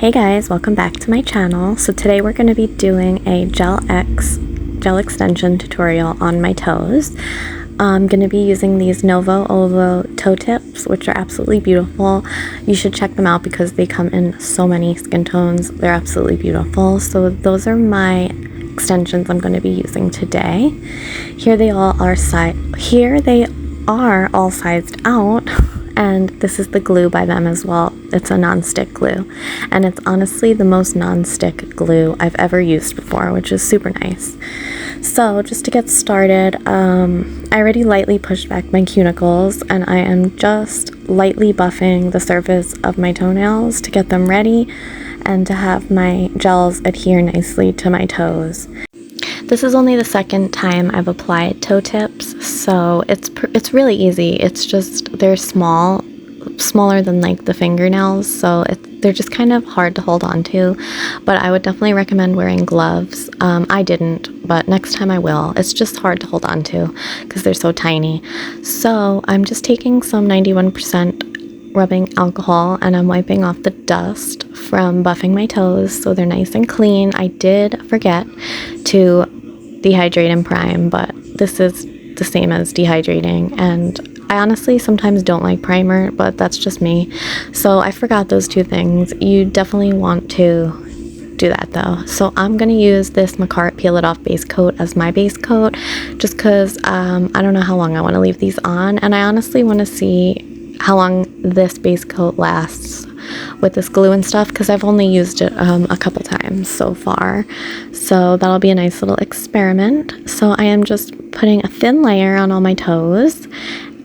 Hey guys, welcome back to my channel. So today we're going to be doing a gel extension tutorial on my toes. I'm going to be using these Novo Ovo toe tips, which are absolutely beautiful. You should check them out because they come in so many skin tones. They're absolutely beautiful. So those are my extensions I'm going to be using today. Here they are all sized out. And this is the glue by them as well. It's a non-stick glue, and it's honestly the most non-stick glue I've ever used before, which is super nice. So just to get started, I already lightly pushed back my cuticles, and I am just lightly buffing the surface of my toenails to get them ready and to have my gels adhere nicely to my toes. This is only the second time I've applied toe tips, so it's really easy. It's just they're smaller than like the fingernails, so they're just kind of hard to hold on to, but I would definitely recommend wearing gloves. I didn't, but next time I will. It's just hard to hold on to because they're so tiny. So I'm just taking some 91% rubbing alcohol and I'm wiping off the dust from buffing my toes so they're nice and clean. I did forget to dehydrate and prime, but this is the same as dehydrating, and I honestly sometimes don't like primer, but that's just me. So I forgot those two things. You definitely want to do that though. So I'm going to use this Macart Peel It Off base coat as my base coat just because I don't know how long I want to leave these on, and I honestly want to see how long this base coat lasts with this glue and stuff because I've only used it a couple times so far. So that'll be a nice little experiment. So I am just putting a thin layer on all my toes,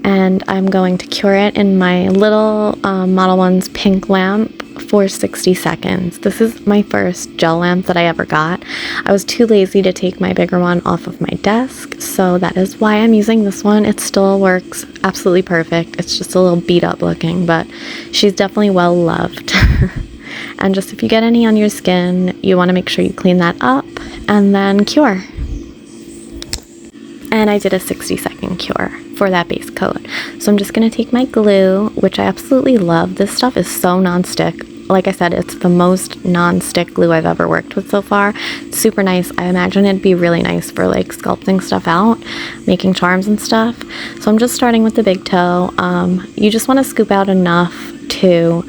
and I'm going to cure it in my little Model 1's pink lamp for 60 seconds. This is my first gel lamp that I ever got. I was too lazy to take my bigger one off of my desk, so that is why I'm using this one. It still works absolutely perfect. It's just a little beat up looking, but she's definitely well loved. And just if you get any on your skin, you want to make sure you clean that up and then cure. And I did a 60-second cure for that base coat. So I'm just going to take my glue, which I absolutely love. This stuff is so non-stick. Like I said, it's the most non-stick glue I've ever worked with so far. It's super nice. I imagine it'd be really nice for like sculpting stuff out, making charms and stuff. So I'm just starting with the big toe. You just want to scoop out enough to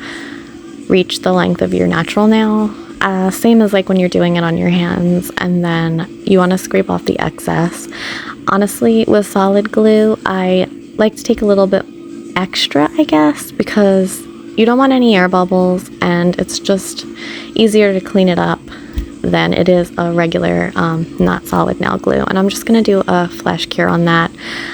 reach the length of your natural nail. Same as like when you're doing it on your hands, and then you want to scrape off the excess. Honestly, with solid glue, I like to take a little bit extra, I guess, because you don't want any air bubbles, and it's just easier to clean it up than it is a regular not solid nail glue. And I'm just going to do a flash cure on that.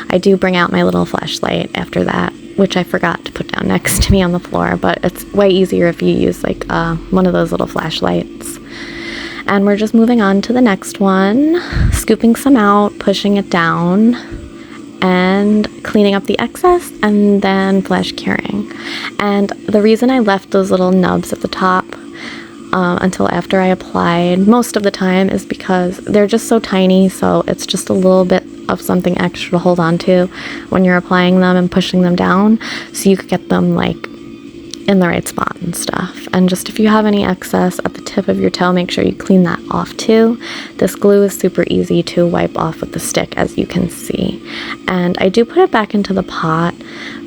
I do bring out my little flashlight after that, which I forgot to put down next to me on the floor, but it's way easier if you use like one of those little flashlights. And we're just moving on to the next one, scooping some out, pushing it down, and cleaning up the excess, and then flash curing. And the reason I left those little nubs at the top until after I applied most of the time is because they're just so tiny, so it's just a little bit of something extra to hold on to when you're applying them and pushing them down, so you could get them like in the right spot and stuff. And just if you have any excess at the tip of your toe, make sure you clean that off too. This glue is super easy to wipe off with the stick, as you can see. And I do put it back into the pot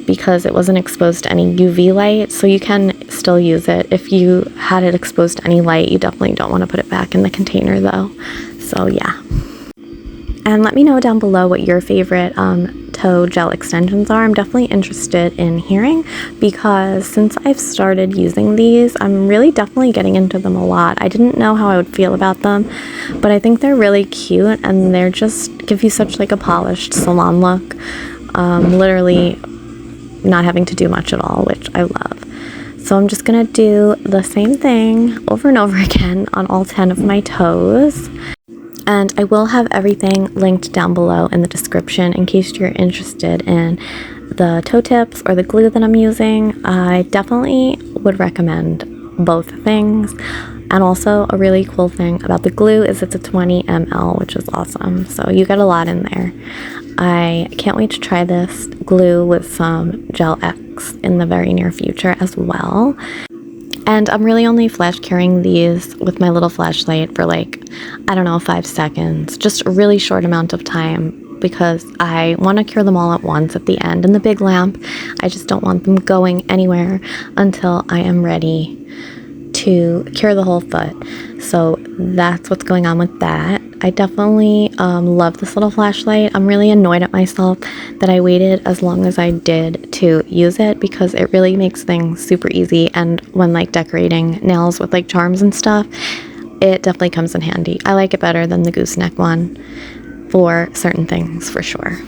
because it wasn't exposed to any UV light, so you can still use it. If you had it exposed to any light, you definitely don't want to put it back in the container though. So yeah. And let me know down below what your favorite toe gel extensions are. I'm definitely interested in hearing, because since I've started using these, I'm really definitely getting into them a lot. I didn't know how I would feel about them, but I think they're really cute, and they're just give you such like a polished salon look. Literally not having to do much at all, which I love. So I'm just gonna do the same thing over and over again on all 10 of my toes. And I will have everything linked down below in the description in case you're interested in the toe tips or the glue that I'm using. I definitely would recommend both things. And also a really cool thing about the glue is it's a 20 ml, which is awesome. So you get a lot in there. I can't wait to try this glue with some Gel X in the very near future as well. And I'm really only flash curing these with my little flashlight for like, I don't know, 5 seconds. Just a really short amount of time because I want to cure them all at once at the end. And the big lamp, I just don't want them going anywhere until I am ready to cure the whole foot. So that's what's going on with that. I definitely love this little flashlight. I'm really annoyed at myself that I waited as long as I did to use it because it really makes things super easy, and when like decorating nails with like charms and stuff, it definitely comes in handy. I like it better than the gooseneck one for certain things for sure.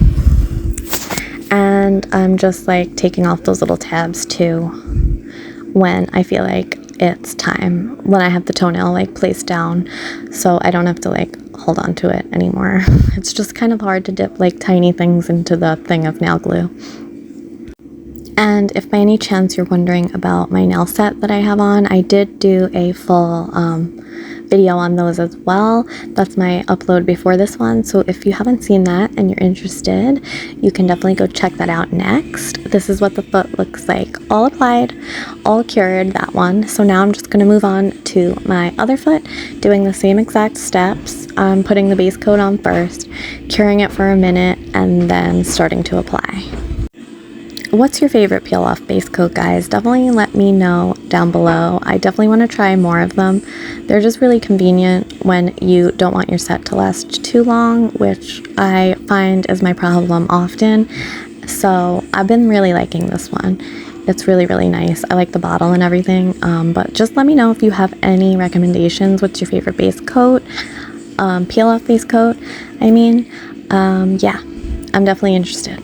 And I'm just like taking off those little tabs too when I feel like it's time, when I have the toenail like placed down, so I don't have to like hold on to it anymore. It's just kind of hard to dip like tiny things into the thing of nail glue. And if by any chance you're wondering about my nail set that I have on, I did do a full video on those as well. That's my upload before this one, so if you haven't seen that and you're interested, you can definitely go check that out next. This is what the foot looks like, all applied, all cured, that one. So now I'm just going to move on to my other foot, doing the same exact steps. I'm putting the base coat on first, curing it for a minute, and then starting to apply. What's your favorite peel off base coat, guys? Definitely let me know down below. I definitely want to try more of them. They're just really convenient when you don't want your set to last too long, which I find is my problem often. So I've been really liking this one. It's really, really nice. I like the bottle and everything, but just let me know if you have any recommendations. What's your favorite base coat? Peel off base coat, I mean. Yeah, I'm definitely interested.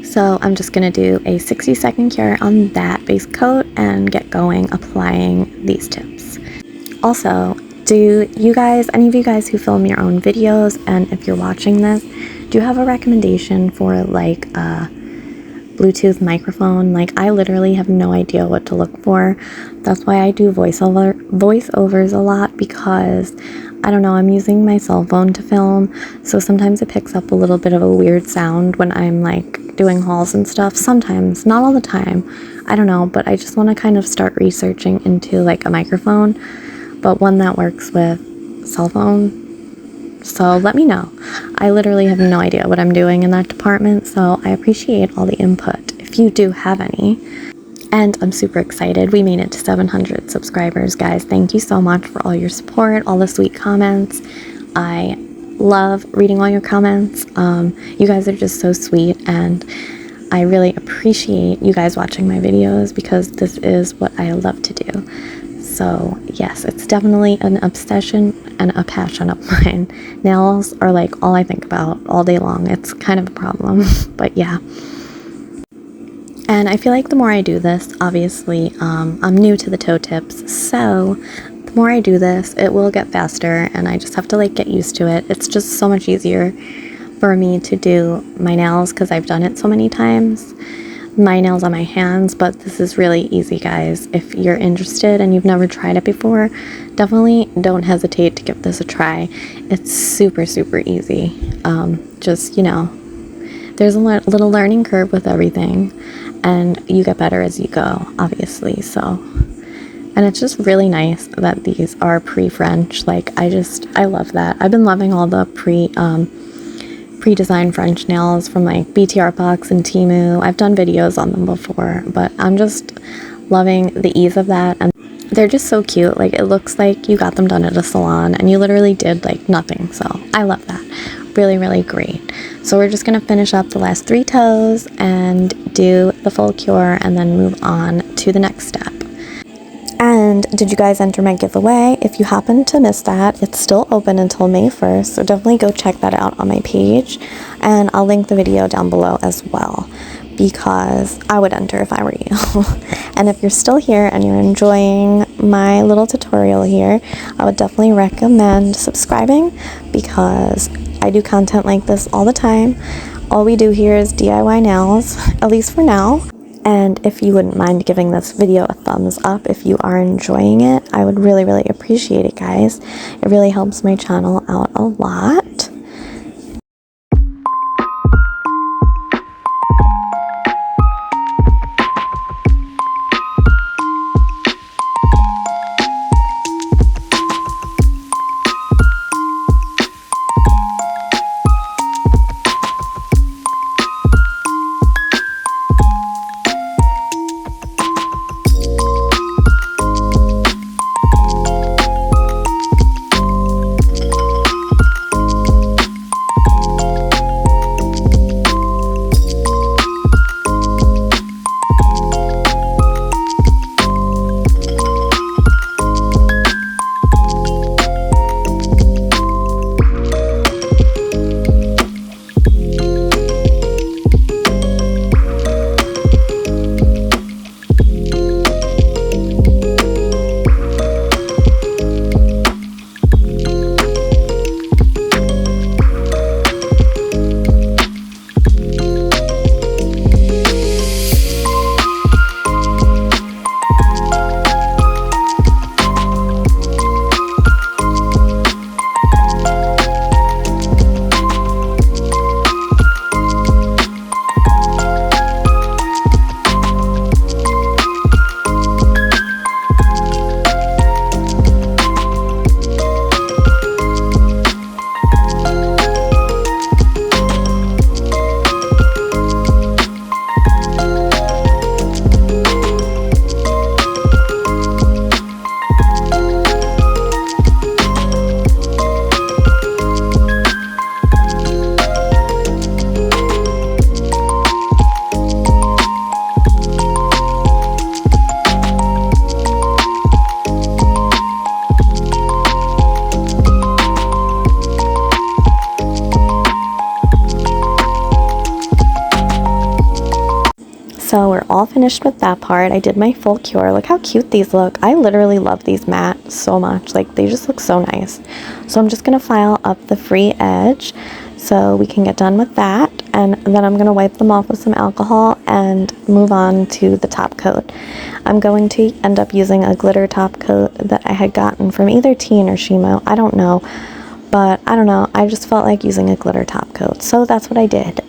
So I'm just going to do a 60-second cure on that base coat and get going applying these tips. Also, do you guys, any of you guys who film your own videos, and if you're watching this, do you have a recommendation for like a Bluetooth microphone? Like, I literally have no idea what to look for. That's why I do voiceovers a lot, because I don't know, I'm using my cell phone to film, so sometimes it picks up a little bit of a weird sound when I'm like doing hauls and stuff. Sometimes, not all the time, I don't know, but I just want to kind of start researching into like a microphone, but one that works with cell phone. So let me know. I literally have no idea what I'm doing in that department, so I appreciate all the input if you do have any. And I'm super excited. We made it to 700 subscribers, guys. Thank you so much for all your support, all the sweet comments. I love reading all your comments. You guys are just so sweet, and I really appreciate you guys watching my videos because this is what I love to do. So yes, it's definitely an obsession and a passion of mine. Nails are like all I think about all day long. It's kind of a problem, but yeah. And I feel like the more I do this, obviously, I'm new to the toe tips, so the more I do this, it will get faster, and I just have to like get used to it. It's just so much easier for me to do my nails because I've done it so many times. My nails on my hands, but this is really easy, guys. If you're interested and you've never tried it before, definitely don't hesitate to give this a try. It's super, super easy. Just, you know, there's a little learning curve with everything, and you get better as you go, obviously. So, and it's just really nice that these are pre-French. Like, I love that. I've been loving all the pre-designed French nails from like BTR Box and Temu. I've done videos on them before, but I'm just loving the ease of that, and they're just so cute. Like, it looks like you got them done at a salon and you literally did like nothing. So I love that. Really, really great. So we're just going to finish up the last 3 toes and do the full cure and then move on to the next step. And did you guys enter my giveaway? If you happen to miss that, it's still open until May 1st, so definitely go check that out on my page, and I'll link the video down below as well, because I would enter if I were you. And if you're still here and you're enjoying my little tutorial here, I would definitely recommend subscribing, because I do content like this all the time. All we do here is DIY nails, at least for now. And if you wouldn't mind giving this video a thumbs up if you are enjoying it, I would really, really appreciate it, guys. It really helps my channel out a lot. So we're all finished with that part. I did my full cure. Look how cute these look. I literally love these mats so much. Like, they just look so nice. So I'm just going to file up the free edge so we can get done with that. And then I'm going to wipe them off with some alcohol and move on to the top coat. I'm going to end up using a glitter top coat that I had gotten from either Teen or Shimo. I don't know. But I don't know, I just felt like using a glitter top coat, so that's what I did.